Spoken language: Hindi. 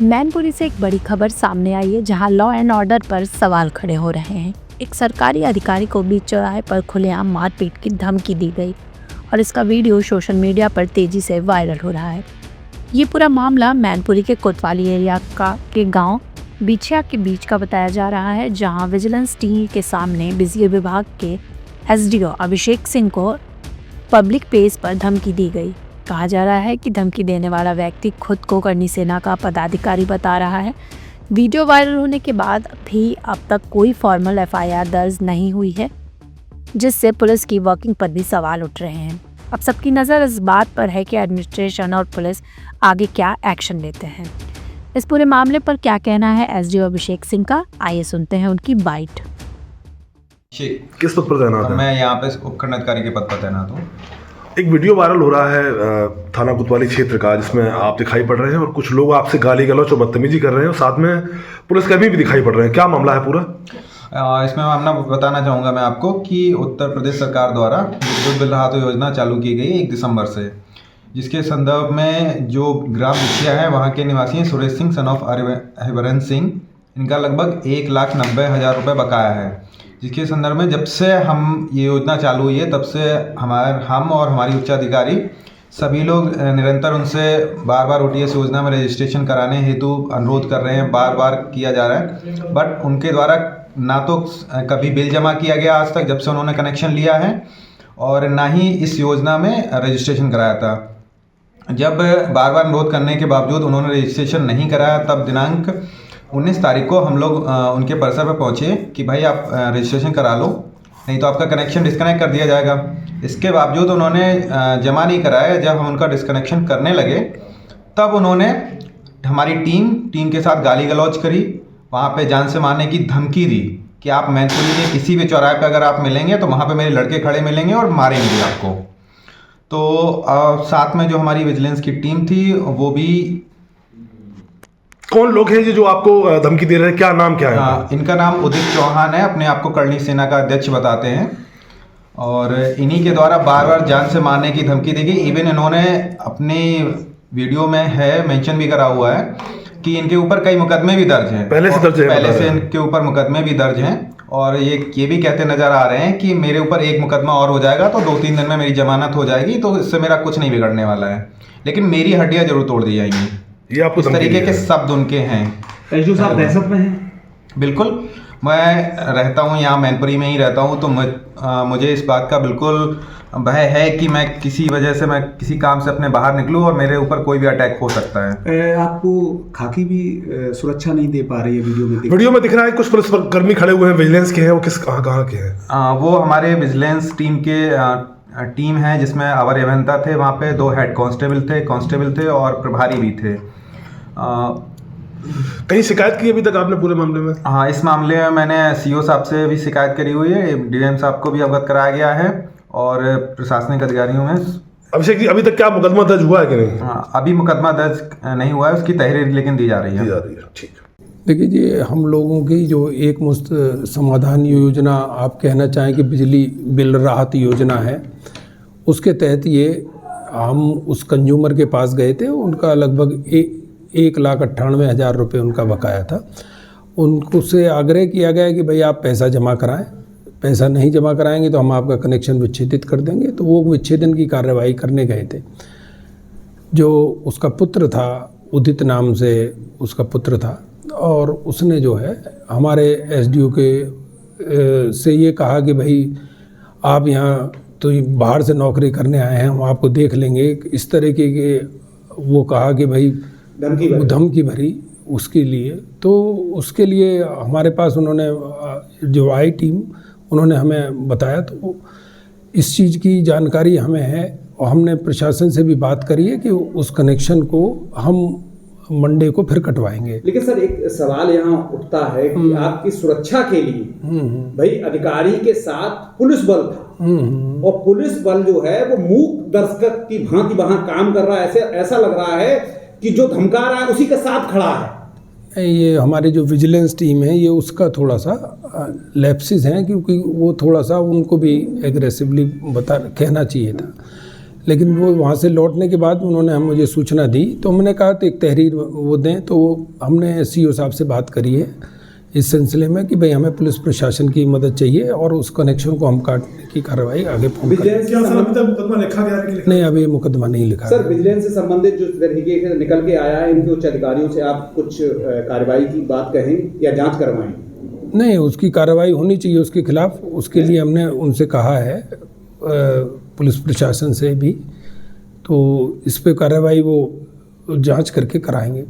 मैनपुरी से एक बड़ी खबर सामने आई है जहां लॉ एंड ऑर्डर पर सवाल खड़े हो रहे हैं। एक सरकारी अधिकारी को बीच चौराहे पर खुलेआम मारपीट की धमकी दी गई और इसका वीडियो सोशल मीडिया पर तेजी से वायरल हो रहा है। ये पूरा मामला मैनपुरी के कोतवाली एरिया के गांव बिछिया के बीच का बताया जा रहा है, जहां विजिलेंस टीम के सामने बिजली विभाग के एसडीओ अभिषेक सिंह को पब्लिक प्लेस पर धमकी दी गई। कहा जा रहा है कि धमकी देने वाला व्यक्ति खुद को करनी सेना का पदाधिकारी बता रहा है। वीडियो वायरल होने के बाद भी अब तक कोई फॉर्मल एफआईआर दर्ज नहीं हुई है, जिससे पुलिस की वर्किंग पर भी सवाल उठ रहे हैं। अब सबकी नज़र इस बात पर है कि एडमिनिस्ट्रेशन और पुलिस आगे क्या एक्शन लेते हैं। इस पूरे मामले पर क्या कहना है एसडीओ अभिषेक सिंह का, आइए सुनते हैं उनकी बाइट। किस पद पर तैनात है? मैं यहाँ पे उपखंड अधिकारी के पद पर तैनात हूँ। एक वीडियो वायरल हो रहा है थाना कोतवाली क्षेत्र का, जिसमें आप दिखाई पड़ रहे हैं और कुछ लोग आपसे गाली गलौच और बदतमीजी कर रहे हैं और साथ में पुलिसकर्मी भी दिखाई पड़ रहे हैं। क्या मामला है पूरा? इसमें मामला बताना चाहूँगा मैं आपको कि उत्तर प्रदेश सरकार द्वारा विद्युत बिल राहत योजना चालू की गई 1 दिसंबर से, जिसके संदर्भ में जो ग्राम बिछिया है वहाँ के निवासी हैं सुरेश सिंह सन ऑफ हरिवरन सिंह। इनका लगभग 1,90,000 रुपये बकाया है, जिसके संदर्भ में जब से हम ये योजना चालू हुई है तब से हम और हमारी उच्चाधिकारी सभी लोग निरंतर उनसे बार बार ओटीएस योजना में रजिस्ट्रेशन कराने हेतु अनुरोध कर रहे हैं। बार बार किया जा रहा है, बट उनके द्वारा ना तो कभी बिल जमा किया गया आज तक जब से उन्होंने कनेक्शन लिया है, और ना ही इस योजना में रजिस्ट्रेशन कराया था। जब बार बार अनुरोध करने के बावजूद उन्होंने रजिस्ट्रेशन नहीं कराया, तब दिनांक 19 तारीख को हम लोग उनके परिसर पर पहुँचे कि भाई आप रजिस्ट्रेशन करा लो, नहीं तो आपका कनेक्शन डिस्कनेक्ट कर दिया जाएगा। इसके बावजूद उन्होंने जमा नहीं कराया। जब हम उनका डिस्कनेक्शन करने लगे तब उन्होंने हमारी टीम के साथ गाली गलौज करी, वहाँ पे जान से मारने की धमकी दी कि आप मैनपुरी के किसी भी चौराहे पे अगर आप मिलेंगे तो वहाँ पे मेरे लड़के खड़े मिलेंगे और मारेंगे आपको। तो साथ में जो हमारी विजिलेंस की टीम थी वो भी। कौन लोग हैं ये जो आपको धमकी दे रहे हैं? क्या नाम क्या है? इनका नाम उदित चौहान है, अपने आप को करणी सेना का अध्यक्ष बताते हैं, और इन्हीं के द्वारा बार बार जान से मारने की धमकी दी गई। इवन इन्होंने अपनी वीडियो में मेंशन भी करा हुआ है कि इनके ऊपर कई मुकदमे भी दर्ज हैं, पहले से इनके ऊपर मुकदमे भी दर्ज हैं, और ये भी कहते नजर आ रहे हैं कि मेरे ऊपर एक मुकदमा और हो जाएगा तो 2-3 दिन में मेरी जमानत हो जाएगी, तो इससे मेरा कुछ नहीं बिगड़ने वाला है, लेकिन मेरी हड्डियां जरूर तोड़ दी जाएंगी। ये आपको इस तरीके के शब्द उनके हैं। एसडीओ साहब दहशत में हैं? बिल्कुल, मैं रहता हूँ यहाँ मैनपुरी में ही रहता हूँ, तो मुझे इस बात का बिल्कुल भय है कि मैं किसी वजह से मैं किसी काम से अपने बाहर निकलूँ और मेरे ऊपर कोई भी अटैक हो सकता है। आपको खाकी भी सुरक्षा नहीं दे पा रही है वीडियो में दिख रहा है। कुछ पुलिसकर्मी खड़े हुए हैं, विजिलेंस के हैं, वो कहाँ के हैं? वो हमारे विजिलेंस टीम है, जिसमें अवर अभियंता थे, वहाँ पे 2 हेड कांस्टेबल थे और प्रभारी भी थे। कहीं शिकायत की अभी तक आपने पूरे मामले में? हाँ, इस मामले में मैंने सीओ साहब से भी शिकायत करी हुई है, डीएम साहब को भी अवगत कराया गया है, और प्रशासनिक अधिकारियों में। अभिषेक जी, अभी तक क्या मुकदमा दर्ज हुआ है कि नहीं? हाँ, अभी मुकदमा दर्ज नहीं हुआ है, उसकी तहरीर लेकिन दी जा रही है। ठीक। देखिए जी, हम लोगों की जो एक मुश्त समाधान योजना आप कहना चाहें कि बिजली बिल राहत योजना है, उसके तहत ये हम उस कंज्यूमर के पास गए थे। उनका लगभग 1,98,000 रुपये उनका बकाया था। उनसे आग्रह किया गया कि भाई आप पैसा जमा कराएं, पैसा नहीं जमा कराएंगे तो हम आपका कनेक्शन विच्छेदित कर देंगे। तो वो विच्छेदन की कार्रवाई करने गए थे। जो उसका पुत्र था, उदित नाम से उसका पुत्र था, और उसने जो है हमारे एसडीओ के से ये कहा कि भाई आप यहाँ तो बाहर से नौकरी करने आए हैं, हम आपको देख लेंगे। इस तरीके के वो कहा कि भाई धमकी भरी उसके लिए। तो उसके लिए हमारे पास उन्होंने जो आई टीम, उन्होंने हमें बताया, तो इस चीज़ की जानकारी हमें है, और हमने प्रशासन से भी बात करी है कि उस कनेक्शन को हम मंडे को फिर कटवाएंगे। लेकिन सर, एक सवाल यहाँ उठता है कि आपकी सुरक्षा के लिए भाई अधिकारी के साथ पुलिस बल था, और पुलिस बल जो है वो मूक दर्शक की भांति वहां काम कर रहा है। ऐसा लग रहा है कि जो धमका रहा है उसी के साथ खड़ा है। ये हमारी जो विजिलेंस टीम है, ये उसका थोड़ा सा लैप्सिस हैं, क्योंकि वो थोड़ा सा उनको भी एग्रेसिवली कहना चाहिए था। लेकिन वो वहाँ से लौटने के बाद उन्होंने हम मुझे सूचना दी, तो मैंने कहा तो एक तहरीर वो दें। तो हमने सीओ साहब से बात करी है इस सिलसिले में कि भाई हमें पुलिस प्रशासन की मदद चाहिए और उस कनेक्शन को हम काटने की कार्रवाई आगे फोन करें। विजिलेंस से संबंधित मुकदमा लिखा गया है कि नहीं, अभी मुकदमा नहीं लिखा सर, विजिलेंस से संबंधित जो तरीके से निकल के आया है, इनके उच्च अधिकारियों से आप कुछ कार्रवाई की बात कहें या जांच करवाएं? नहीं, उसकी कार्रवाई होनी चाहिए उसके खिलाफ। उसके लिए हमने उनसे कहा है पुलिस प्रशासन से भी, तो इस पे कार्रवाई वो जांच करके कराएंगे।